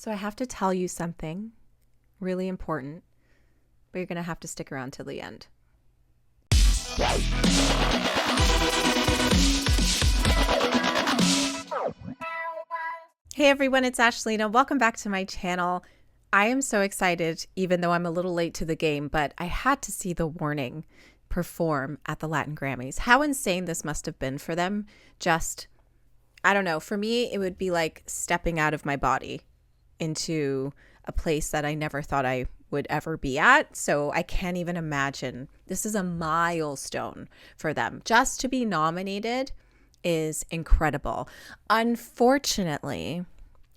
So I have to tell you something really important, but you're going to have to stick around till the end. Hey everyone, it's Ashlena. Welcome back to my channel. I am so excited, even though I'm a little late to the game, but I had to see The Warning perform at the Latin Grammys. How insane this must have been for them. Just, I don't know, for me, it would be like stepping out of my body into a place that I never thought I would ever be at. So I can't even imagine. This is a milestone for them. Just to be nominated is incredible. Unfortunately,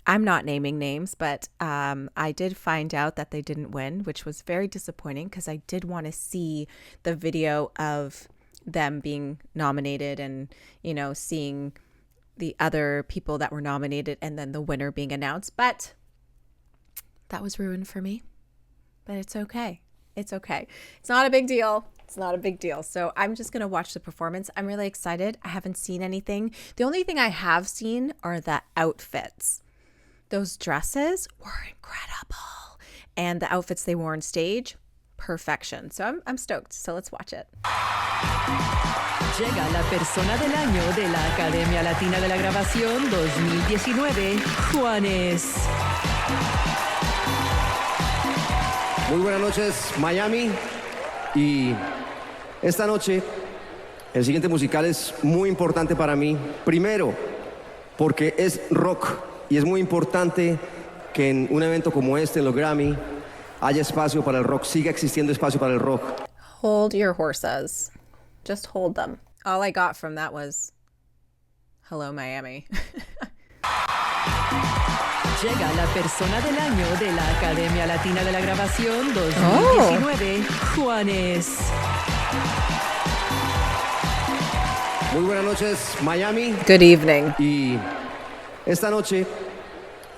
I'm not naming names, but I did find out that they didn't win, which was very disappointing because I did want to see the video of them being nominated and, you know, seeing the other people that were nominated and then the winner being announced. But that was ruined for me. But it's okay. It's okay. It's not a big deal. It's not a big deal. So I'm just going to watch the performance. I'm really excited. I haven't seen anything. The only thing I have seen are the outfits. Those dresses were incredible. And the outfits they wore on stage, perfection. So I'm stoked. So let's watch it. Llega la persona del año de la Academia Latina de la Grabación 2019, Juanes. Muy buenas noches, Miami. Y esta noche, el siguiente musical es muy importante para mí. Primero, porque es rock y es muy importante que en un evento como este, en los Grammy, haya espacio para el rock, siga existiendo espacio para el rock. Hold your horses. Just hold them. All I got from that was, hello, Miami. Llega la persona del año de la Academia Latina de la Grabación 2019, Juanes. Muy buenas noches, Miami. Good evening. Y esta noche,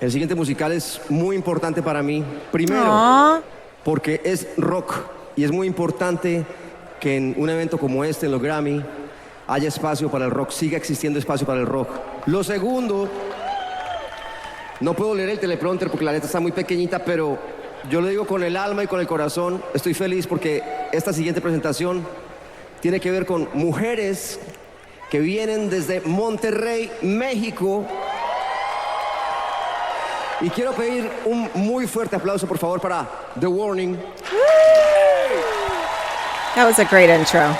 el siguiente musical es muy importante para mí. Primero, porque es rock y es muy importante que en un evento como este, en los Grammy, haya espacio para el rock, siga existiendo espacio para el rock. Lo segundo, no puedo leer el teleprompter porque la letra está muy pequeñita, pero yo lo digo con el alma y con el corazón. Estoy feliz porque esta siguiente presentación tiene que ver con mujeres que vienen desde Monterrey, México. Y quiero pedir un muy fuerte aplauso, por favor, para The Warning. That was a great intro.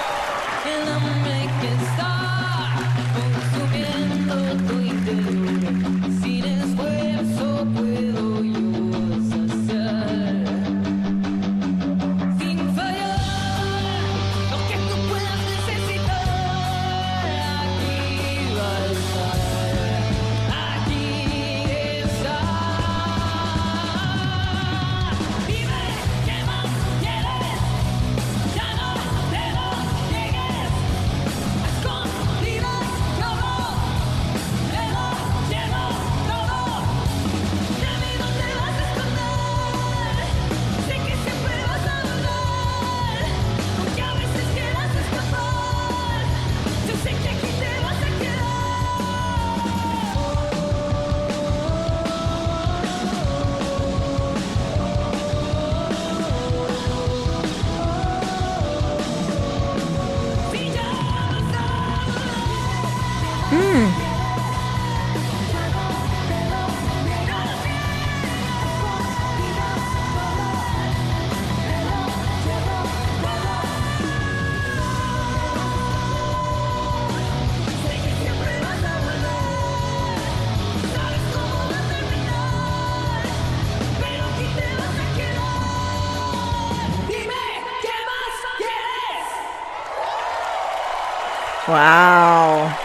Wow.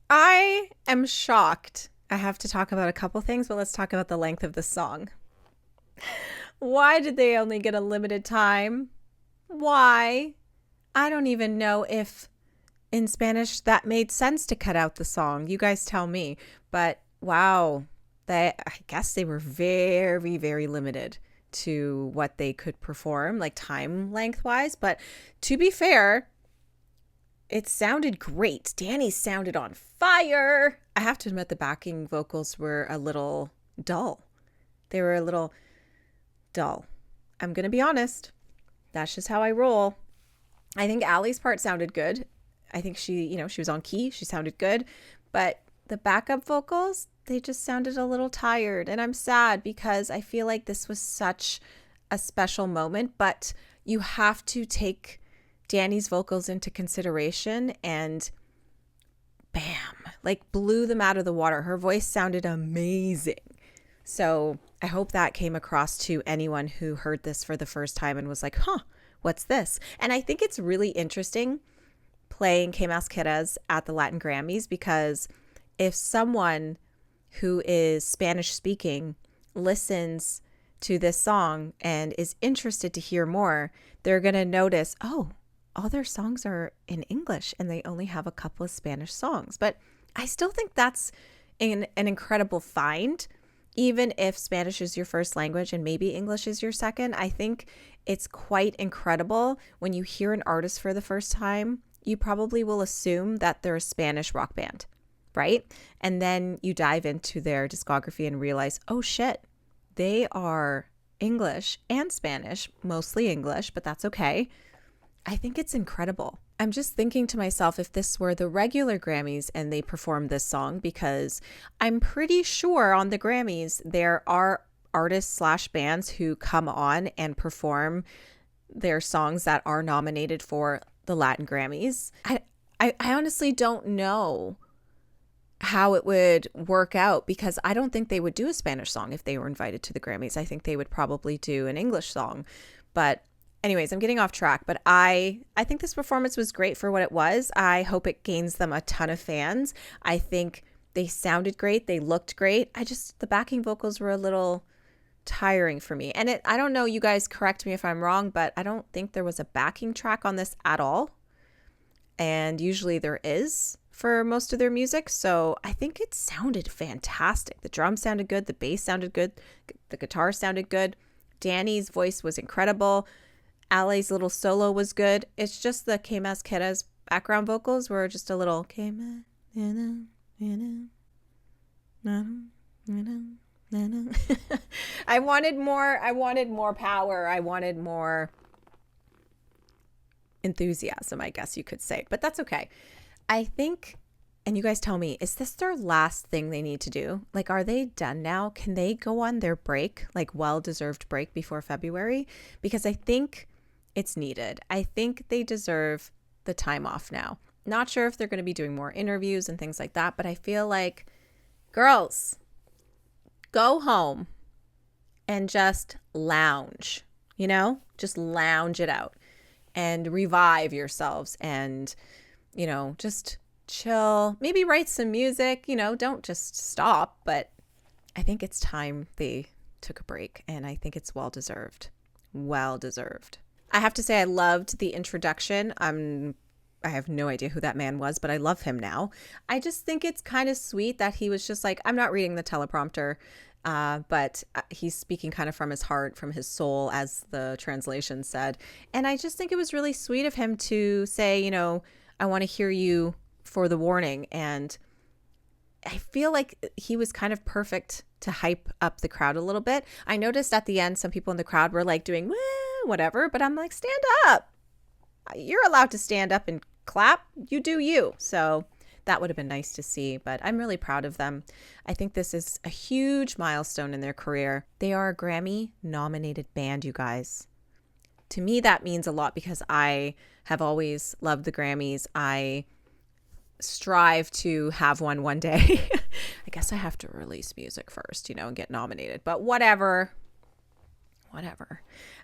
I am shocked. I have to talk about a couple things, but let's talk about the length of the song. Why did they only get a limited time? Why? I don't even know if in Spanish that made sense to cut out the song. You guys tell me. But wow, I guess they were very, very limited to what they could perform, like time length wise. But to be fair, it sounded great. Danny sounded on fire. I have to admit the backing vocals were a little dull. They were a little dull. I'm going to be honest. That's just how I roll. I think Allie's part sounded good. I think she was on key. She sounded good. But the backup vocals, they just sounded a little tired. And I'm sad because I feel like this was such a special moment. But you have to take Danny's vocals into consideration, and bam, like blew them out of the water. Her voice sounded amazing. So I hope that came across to anyone who heard this for the first time and was like, what's this? And I think it's really interesting playing Qué Más Quieres at the Latin Grammys, because if someone who is Spanish speaking listens to this song and is interested to hear more, they're going to notice, all their songs are in English and they only have a couple of Spanish songs. But I still think that's an incredible find. Even if Spanish is your first language and maybe English is your second, I think it's quite incredible when you hear an artist for the first time. You probably will assume that they're a Spanish rock band, right? And then you dive into their discography and realize, oh shit, they are English and Spanish, mostly English, but that's okay. I think it's incredible. I'm just thinking to myself, if this were the regular Grammys and they performed this song, because I'm pretty sure on the Grammys there are artists / bands who come on and perform their songs that are nominated for the Latin Grammys. I honestly don't know how it would work out, because I don't think they would do a Spanish song if they were invited to the Grammys. I think they would probably do an English song. But anyways, I'm getting off track, but I think this performance was great for what it was. I hope it gains them a ton of fans. I think they sounded great. They looked great. The backing vocals were a little tiring for me. And I don't know, you guys correct me if I'm wrong, but I don't think there was a backing track on this at all. And usually there is for most of their music. So I think it sounded fantastic. The drums sounded good. The bass sounded good. The guitar sounded good. Danny's voice was incredible. Allie's little solo was good. It's just the Qué Más Quieres background vocals were just a little I wanted more power. I wanted more enthusiasm, I guess you could say. But that's okay. I think, and you guys tell me, is this their last thing they need to do? Like, are they done now? Can they go on their break, like well-deserved break before February? Because I think it's needed. I think they deserve the time off now. Not sure if they're going to be doing more interviews and things like that, but I feel like, girls, go home and just lounge, just lounge it out and revive yourselves and, just chill, maybe write some music, don't just stop. But I think it's time they took a break, and I think it's well deserved. Well deserved. I have to say, I loved the introduction. I have no idea who that man was, but I love him now. I just think it's kind of sweet that he was just like, I'm not reading the teleprompter, but he's speaking kind of from his heart, from his soul, as the translation said. And I just think it was really sweet of him to say, I want to hear you for the warning. And I feel like he was kind of perfect to hype up the crowd a little bit. I noticed at the end, some people in the crowd were like doing, whatever, but I'm like, stand up. You're allowed to stand up and clap. You do you. So that would have been nice to see, but I'm really proud of them. I think this is a huge milestone in their career. They are a Grammy nominated band, you guys. To me, that means a lot because I have always loved the Grammys. I strive to have one day. I guess I have to release music first, and get nominated, but whatever.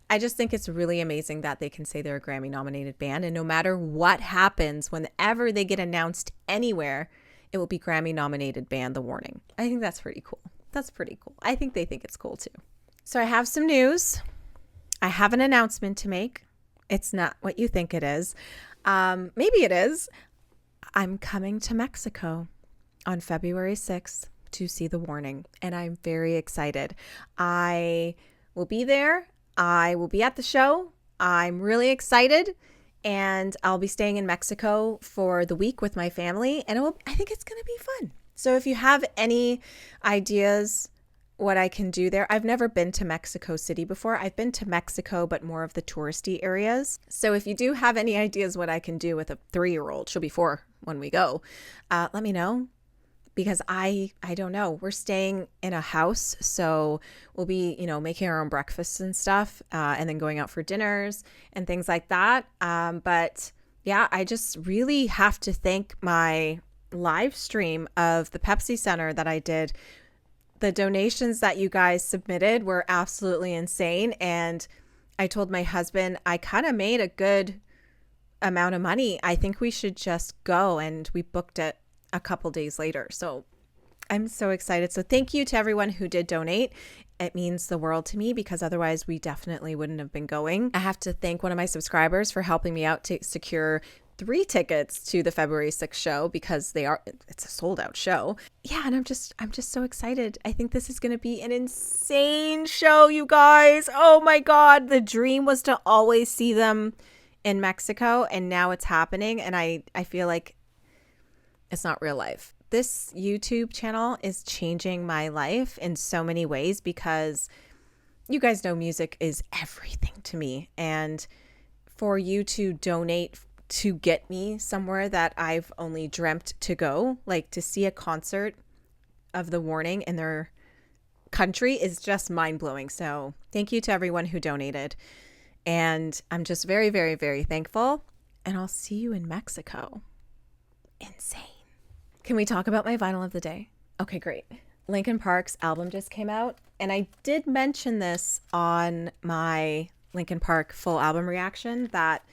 I just think it's really amazing that they can say they're a Grammy nominated band, and no matter what happens, whenever they get announced anywhere, it will be Grammy nominated band, The Warning. I think that's pretty cool. I think they think it's cool too. So I have some news. I have an announcement to make. It's not what you think it is. Maybe it is. I'm coming to Mexico on February 6th to see The Warning, and I'm very excited. I will be there. I will be at the show. I'm really excited. and I'll be staying in Mexico for the week with my family, and I think it's going to be fun. So if you have any ideas what I can do there, I've never been to Mexico City before. I've been to Mexico, but more of the touristy areas. So if you do have any ideas what I can do with a 3-year-old, she'll be 4 when we go, let me know. Because I don't know. We're staying in a house, so we'll be, making our own breakfasts and stuff, and then going out for dinners and things like that. But yeah, I just really have to thank my live stream of the Pepsi Center that I did. The donations that you guys submitted were absolutely insane. And I told my husband, I kind of made a good amount of money. I think we should just go. And we booked it a couple days later. So I'm so excited. So thank you to everyone who did donate. It means the world to me because otherwise we definitely wouldn't have been going. I have to thank one of my subscribers for helping me out to secure 3 tickets to the February 6th show because it's a sold out show. Yeah. And I'm just so excited. I think this is going to be an insane show, you guys. Oh my God. The dream was to always see them in Mexico, and now it's happening. And I feel like it's not real life. This YouTube channel is changing my life in so many ways because you guys know music is everything to me. And for you to donate to get me somewhere that I've only dreamt to go, like to see a concert of The Warning in their country, is just mind-blowing. So thank you to everyone who donated. And I'm just very, very, very thankful. And I'll see you in Mexico. Insane. Can we talk about my vinyl of the day? Okay, great. Linkin Park's album just came out, and I did mention this on my Linkin Park full album reaction that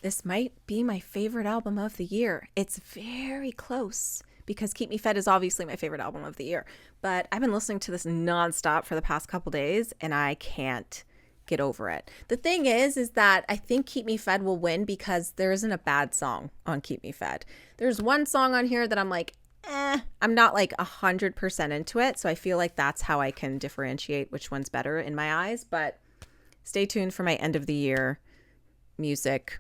this might be my favorite album of the year. It's very close because Keep Me Fed is obviously my favorite album of the year, but I've been listening to this nonstop for the past couple days, and I can't get over it. The thing is that I think Keep Me Fed will win because there isn't a bad song on Keep Me Fed. There's one song on here that I'm like, I'm not like 100% into it. So I feel like that's how I can differentiate which one's better in my eyes. But stay tuned for my end of the year music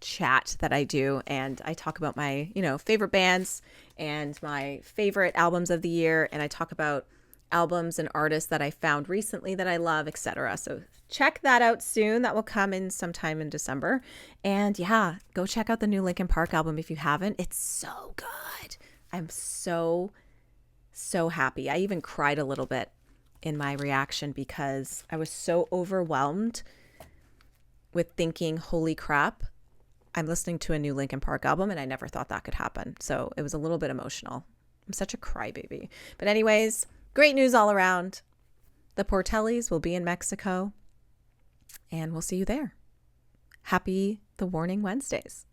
chat that I do. And I talk about my, favorite bands and my favorite albums of the year. And I talk about albums and artists that I found recently that I love, etc. So check that out soon. That will come in sometime in December. And yeah, go check out the new Linkin Park album if you haven't. It's so good. I'm so happy. I even cried a little bit in my reaction because I was so overwhelmed with thinking, holy crap, I'm listening to a new Linkin Park album and I never thought that could happen. So it was a little bit emotional. I'm such a crybaby. But anyways, great news all around. The Portellis will be in Mexico, and we'll see you there. Happy The Warning Wednesdays.